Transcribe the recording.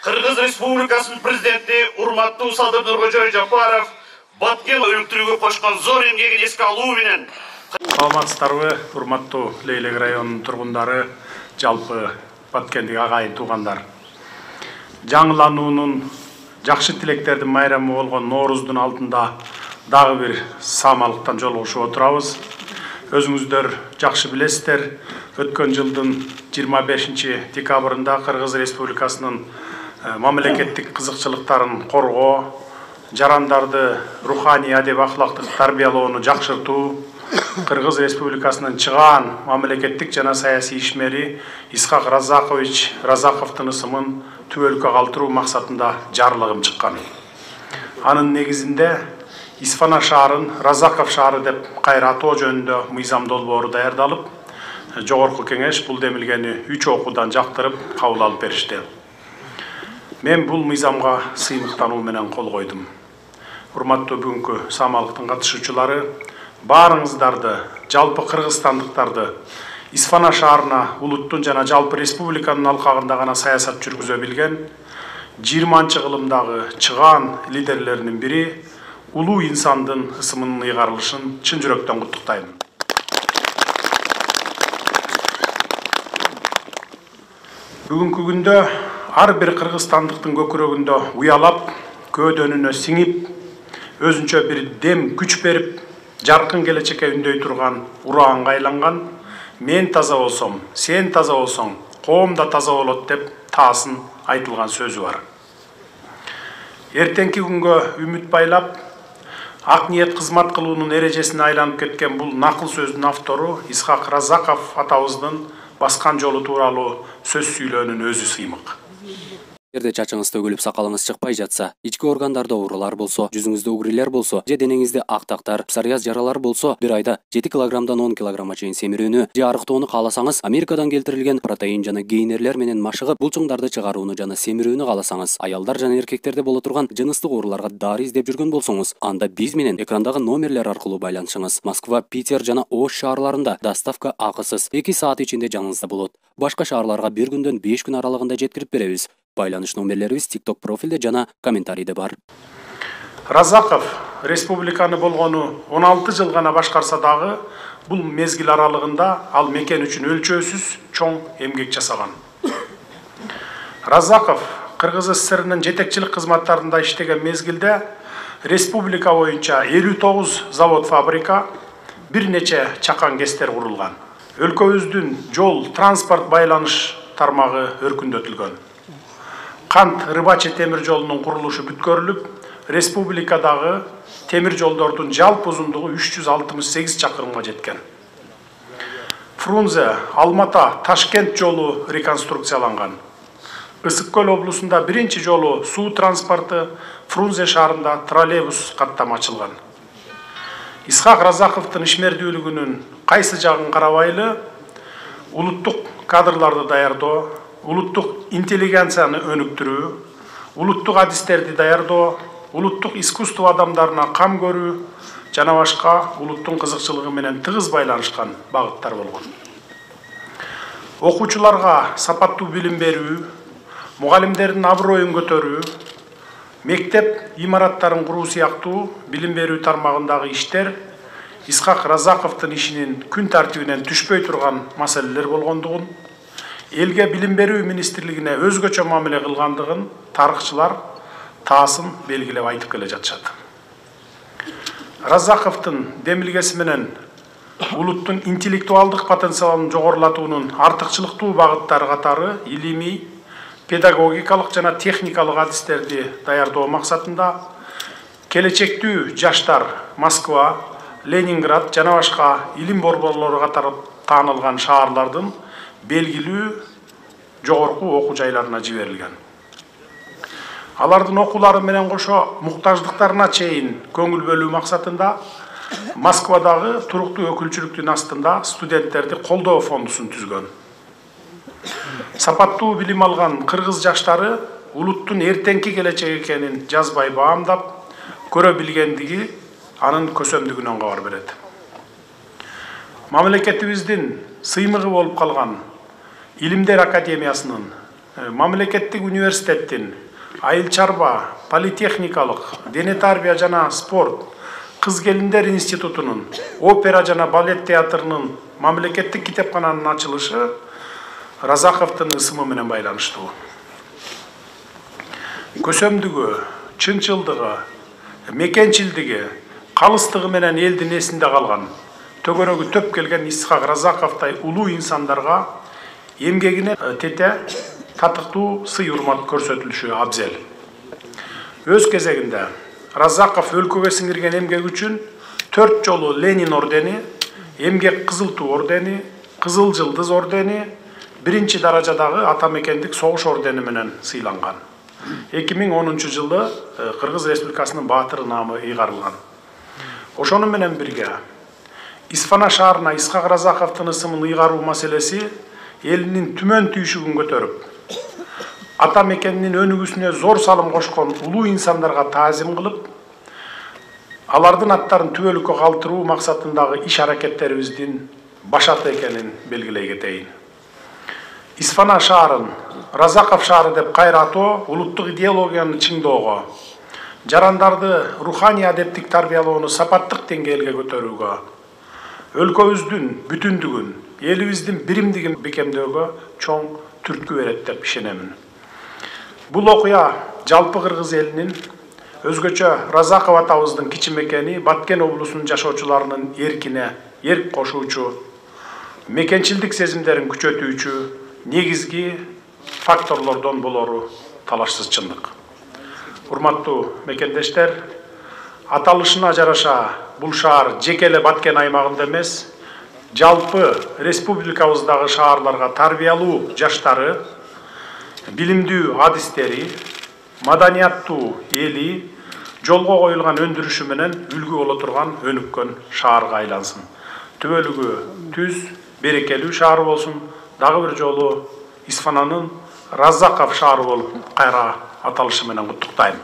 Kırgız Respublikasının prezidenti urmatlı Sadır Nurkojoy Japarov Баткен өлүктүрүүгө кошкон зор эмгегин эске алуу менен саламатсыздарбы, урматтуу Лейлек районунун тургундары, жалпы Баткендик агайын туугандар. Жаңылануунун, жакшы тилектердин майрамы болгон Норуздун алдында дагы бир самалыктан жолугушуп отурабыз. Өзүңүздөр жакшы билесиздер, өткөн жылдын 25 декабрында Кыргыз Республикасынын мамлекеттик кызыкчылыктарын коргоо, жарандарды руханий адеп ахлактык тарбиялоону жакшыртуу, Кыргыз Республикасынын чыгаан мамлекеттик жана саясий ишмери Исхак Разаковдун ысымын түбөлүккө калтыруу максатында жарлыгым чыккан. Анын негизинде Исфана шаарын Разаков шаары деп кайра атоо жөнүндө мыйзам долбоору даярдалып, жогорку кеңеш бул демилгени 3 окуудан жактырып кабыл алып беришти. Мен бул мыйзамга сыймыктануу менен кол койдум. Урматтуу бүгүнкү самалыктын катышуучулары, баарыңыздарды, жалпы кыргызстандыктарды Исфана шаарына улуттун жана жалпы республиканын алкагында гана саясат жүргүзө билген 20-кылымдагы чыгаан лидерлеринин бири улуу инсандын ысымынын ыйгарылышын чын жүрөктөн куттуктайм. Бүгүнкү күндө ар бир кыргызстандыктын көкүрөгүндө уялап, көөдөнүнө сиңип, өзүнчө бир дем күч берип, жаркын келечекке үндөй турган ураанга айланган «Мен таза болсом, сен таза болсоң, коом да таза болот» деп таасын айтылган сөзү бар. Эртеңки күнгө үмүт байлап, ак ниет кызмат кылуунун эрежесине айланып кеткен бул накыл сөздүн автору Исхак Разаков атабыздын баскан жолу тууралуу сөз сүйлөөнүн өзү сыймык. Эгерде чачыңыз төгүлүп, сакалыңыз чыкпай жатса, ички органдарда оорулар болсо, жүзүңүздө угрилер болсо, же денеңизде актактар, псориаз жаралар болсо, бир айда 7 килограммдан 10 килограммга чейин семирүүнү же арыктоону кааласаңыз, Америкадан келтирилген протеин жана гейнерлер менен машыгып, булчуңдарды чыгарууну жана семирүүнү кааласаңыз, аялдар жана эркектерде боло турган жыныстык ооруларга дары издеп жүргөн болсоңуз, анда биз менен экрандагы номерлер аркылуу байланышыңыз. Москва, Питер жана Ош шаарларында доставка акысыз 2 саат ичинде жаныңызда болот. Башка шаарларга бир күндөн 5 күн аралыгында жеткирип беребиз. Байланыш номерлерибиз TikTok профилде жана комментарийде бар. Разаков республиканы болгону 16 жыл гана башкарса дагы, бул мезгил аралыгында ал мекен үчүн өлчөөсүз чоң эмгек жасаган. Разаков Кыргыз СССРнын жетекчилик кызматтарында иштеген мезгилде республика боюнча 59 завод-фабрика, бир нече чакан кестер курулган. Өлкөбүздүн жол, транспорт байланыш тармагы өркүндөтүлгөн. Кант рыбачы темир жолунун курулушу бүткөрүлүп, республикадагы темир жолдордун жалпы узундугу 368 чакырымга жеткен. Фрунзе, Алмата, Ташкент жолу реконструкцияланган. Ысык Көл облусунда биринчи жолу суу транспорту, Фрунзе шаарында троллейбус каттам ачылган. Исхак Разаковдун ишмердүүлүгүнүн кайсы жагын карабайлы, улуттук кадрларды даярдоо, улуттук интеллигенцияны өнүктүрүү, улуттук адистерди даярдоо, улуттук искусство адамдарына кам көрүү жана башка улуттун кызыкчылыгы менен тыгыз байланышкан багыттар болгон. Окуучуларга сапаттуу билим берүү, мугалимдердин аброюн көтөрүү, мектеп имараттарын куруу сыяктуу билим берүү тармагындагы иштер Исхак Разаковдун ишинин күн тартибинен түшпөй турган маселелер болгондугун, элге билим берүү министрлигине өзгөчө мамиле кылгандыгын тарыхчылар таасын белгилеп айтып келе жатышат. Разаковдун демилгеси менен улуттун интеллектуалдык потенциалын жогорулатуунун артыкчылыктуу багыттары катары илимий, педагогикалык жана техникалык адистерди даярдоо максатында келечектүү жаштар Москва, Ленинград жана башка илим борборлору катары таанылган шаарлардын белгилүү жогорку окуу жайларына жиберилген. Алардын окуулары менен кошо муктаждыктарына чейин көңүл бөлүү максатында Москвадагы туруктуу өкүлчүлүктүн астында студенттерди колдоо фондусун түзгөн. Сапаттуу билим алган кыргыз жаштары улуттун эртеңки келечеги экенин жазбай баамдап, көрө билгендиги анын көсөмдүгүнөн кабар берет. Мамлекетибиздин сыймыгы болуп калган Илимдер академиясынын, мамлекеттик университеттин, айыл чарба, политехникалык, дене тарбия жана спорт, кыз келиндер институтунун, опера жана балет театрынын, мамлекеттик китепкананын ачылышы Разаковдун ысымы менен байланыштуу. Көсөмдүгү, чынчылдыгы, мекенчилдиги, калыстыгы менен элдин эсинде калган, төгөрөгү төп келген Исхак Разаковдай улуу инсандарга эмгегине тете татыктуу сый урмат көрсөтүлүшү абзел. Өз кезегинде Разаков өлкөгө сиңирген эмгеги үчүн 4 жолу Ленин ордени, эмгек кызыл туу ордени, кызыл жылдыз ордени, 1 даражадагы атамекендик согуш ордени менен сыйланган. 2010 жылы Кыргыз Республикасынын баатыры наамы ыйгарылган. Ошону менен бирге Исфана шаарына Исхак Разаковдун ысымын ыйгаруу маселеси элинин түмөн түйшүгүн көтөрүп, ата мекенинин өнүгүүсүнө зор салым кошкон улуу инсандарга таазим кылып, алардын аттарын түбөлүккө калтыруу максатындагы иш аракеттерибиздин башаты экенин белгилей кетейин. Исфана шаарын Разаков шаары деп кайра атоо улуттук идеологияны чыңдоого, жарандарды руханий адептик тарбиялоону сапаттык деңгээлге көтөрүүгө, өлкөбүздүн бүтүндүгүн, элибиздин биримдигин бекемдөөгө чоң түрткү берет деп ишенемин. Бул окуя жалпы кыргыз элинин, өзгөчө Разаков атабыздын кичи мекени Баткен облусунун жашоочуларынын эркине эрк кошуучу, мекенчилдик сезимдерин күчөтүүчү негизги факторлордон болору талашсыз чындык. Урматтуу мекендештер, аталышына жараша бул шаар жеке эле Баткен аймагында эмес, жалпы республикабыздагы шаарларга тарбиялуу жаштары, билимдүү адистери, маданияттуу эли жолго коюлган өндүрүшү менен үлгү боло турган өнүккөн шаарга айлансын. Түбөлүгү түз, берекелүү шаар болсун. Дагы бир жолу Исфананын Разаков шаары болуп кайра аталышы менен куттуктайм.